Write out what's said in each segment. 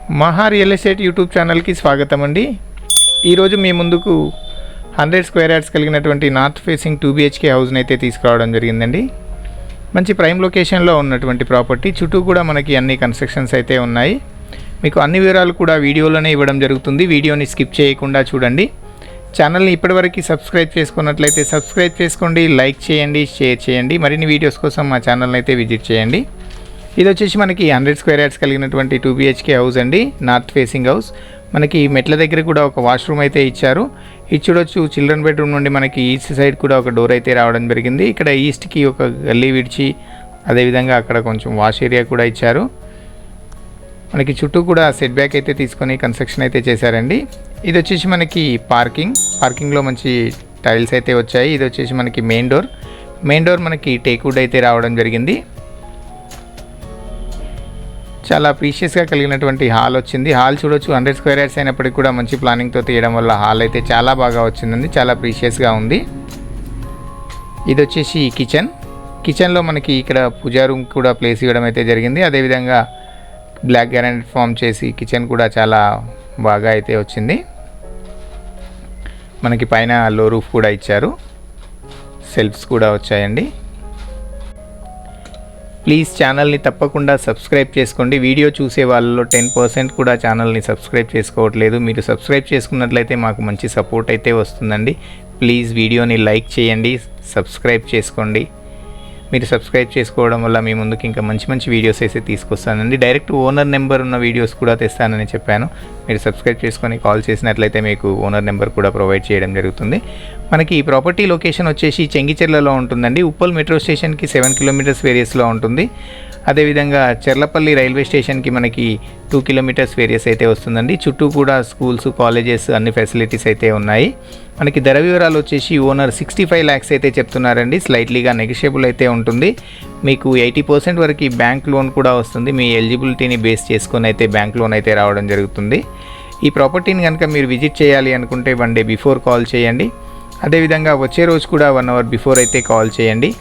మహా real estate YouTube ఛానల్కి స్వాగతం అండి. ఈరోజు మీ ముందుకు 100 స్క్వేర్ యార్డ్స్ కలిగినటువంటి నార్త్ ఫేసింగ్ 2 BHK హౌస్ని అయితే తీసుకురావడం జరిగిందండి. మంచి ప్రైమ్ లొకేషన్లో ఉన్నటువంటి ప్రాపర్టీ. చుట్టూ కూడా మనకి అన్ని కన్స్ట్రక్షన్స్ అయితే ఉన్నాయి. మీకు అన్ని వివరాలు కూడా వీడియోలోనే ఇవ్వడం జరుగుతుంది. వీడియోని స్కిప్ చేయకుండా చూడండి. ఛానల్ని ఇప్పటివరకు సబ్స్క్రైబ్ చేసుకున్నట్లయితే సబ్స్క్రైబ్ చేసుకోండి, లైక్ చేయండి, షేర్ చేయండి. మరిన్ని వీడియోస్ కోసం మా ఛానల్ని అయితే విజిట్ చేయండి. ఇది వచ్చేసి మనకి 100 స్క్వేర్ యార్డ్స్ కలిగినటువంటి 2 BHK హౌస్ అండి, నార్త్ ఫేసింగ్ హౌస్. మనకి మెట్ల దగ్గర కూడా ఒక వాష్రూమ్ అయితే ఇచ్చారు. ఇది చూడొచ్చు, చిల్డ్రన్ బెడ్రూమ్ నుండి మనకి ఈస్ట్ సైడ్ కూడా ఒక డోర్ అయితే రావడం జరిగింది. ఇక్కడ ఈస్ట్కి ఒక గల్లీ విడిచి అదేవిధంగా అక్కడ కొంచెం వాష్ ఏరియా కూడా ఇచ్చారు. మనకి చుట్టూ కూడా సెట్ బ్యాక్ అయితే తీసుకొని కన్స్ట్రక్షన్ అయితే చేశారండి. ఇది వచ్చేసి మనకి పార్కింగ్లో మంచి టైల్స్ అయితే వచ్చాయి. ఇది వచ్చేసి మనకి మెయిన్ డోర్ మనకి టేక్వుడ్ అయితే రావడం జరిగింది. చాలా ప్రీషియస్గా కలిగినటువంటి హాల్ వచ్చింది. హాల్ చూడొచ్చు, 100 స్క్వేర్ యార్డ్స్ అయినప్పటికీ కూడా మంచి ప్లానింగ్తో తీయడం వల్ల హాల్ అయితే చాలా బాగా వచ్చిందండి. చాలా ప్రీషియస్గా ఉంది. ఇది వచ్చేసి కిచెన్లో మనకి ఇక్కడ పూజా రూమ్ కూడా ప్లేస్ ఇవ్వడం అయితే జరిగింది. అదేవిధంగా బ్లాక్ గ్రానైట్ ఫామ్ చేసి కిచెన్ కూడా చాలా బాగా అయితే వచ్చింది. మనకి పైన లో రూఫ్ కూడా ఇచ్చారు. సెల్ఫ్స్ కూడా వచ్చాయండి. ప్లీజ్ ఛానల్ని తప్పకుండా సబ్స్క్రైబ్ చేసుకోండి. వీడియో చూసే వాళ్ళలో 10% కూడా ఛానల్ని సబ్స్క్రైబ్ చేసుకోవట్లేదు. మీరు సబ్స్క్రైబ్ చేసుకున్నట్లయితే మాకు మంచి సపోర్ట్ అయితే వస్తుందండి. ప్లీజ్ వీడియోని లైక్ చేయండి, సబ్స్క్రైబ్ చేసుకోండి. మీరు సబ్స్క్రైబ్ చేసుకోవడం వల్ల మీ ముందుకు ఇంకా మంచి వీడియోస్ అయితే తీసుకొస్తానండి. డైరెక్ట్ ఓనర్ నెంబర్ ఉన్న వీడియోస్ కూడా తెస్తానని చెప్పాను. మీరు సబ్స్క్రైబ్ చేసుకొని కాల్ చేసినట్లయితే మీకు ఓనర్ నెంబర్ కూడా ప్రొవైడ్ చేయడం జరుగుతుంది. మనకి ఈ ప్రాపర్టీ లొకేషన్ వచ్చేసి చెంగిచెర్లలో ఉంటుందండి. ఉప్పల్ మెట్రో స్టేషన్కి 7 కిలోమీటర్స్ వేరియస్లో ఉంటుంది. అదేవిధంగా చెర్లపల్లి రైల్వే స్టేషన్కి మనకి 2 కిలోమీటర్స్ వేరియస్ అయితే వస్తుందండి. చుట్టూ కూడా స్కూల్స్, కాలేజెస్, అన్ని ఫెసిలిటీస్ అయితే ఉన్నాయి. మనకి ధర వివరాలు వచ్చేసి ఓనర్ 65 lakhs అయితే చెప్తున్నారండి. స్లైట్లీగా నెగోషియబుల్ అయితే ఉంటుంది. మీకు 80% వరకు బ్యాంక్ లోన్ కూడా వస్తుంది. మీ ఎలిజిబిలిటీని బేస్ చేసుకొని అయితే బ్యాంక్ లోన్ అయితే రావడం జరుగుతుంది. ఈ ప్రాపర్టీని కనుక మీరు విజిట్ చేయాలి అనుకుంటే 1 day బిఫోర్ కాల్ చేయండి. అదేవిధంగా వచ్చే రోజు కూడా 1 hour బిఫోర్ అయితే కాల్ చేయండి.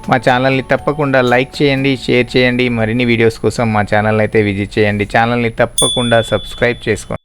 మా ఛానల్ని తప్పకుండా లైక్ చేయండి, షేర్ చేయండి. మరిన్ని వీడియోస్ కోసం మా ఛానల్ని అయితే విజిట్ చేయండి. ఛానల్ని తప్పకుండా సబ్స్క్రైబ్ చేసుకోండి.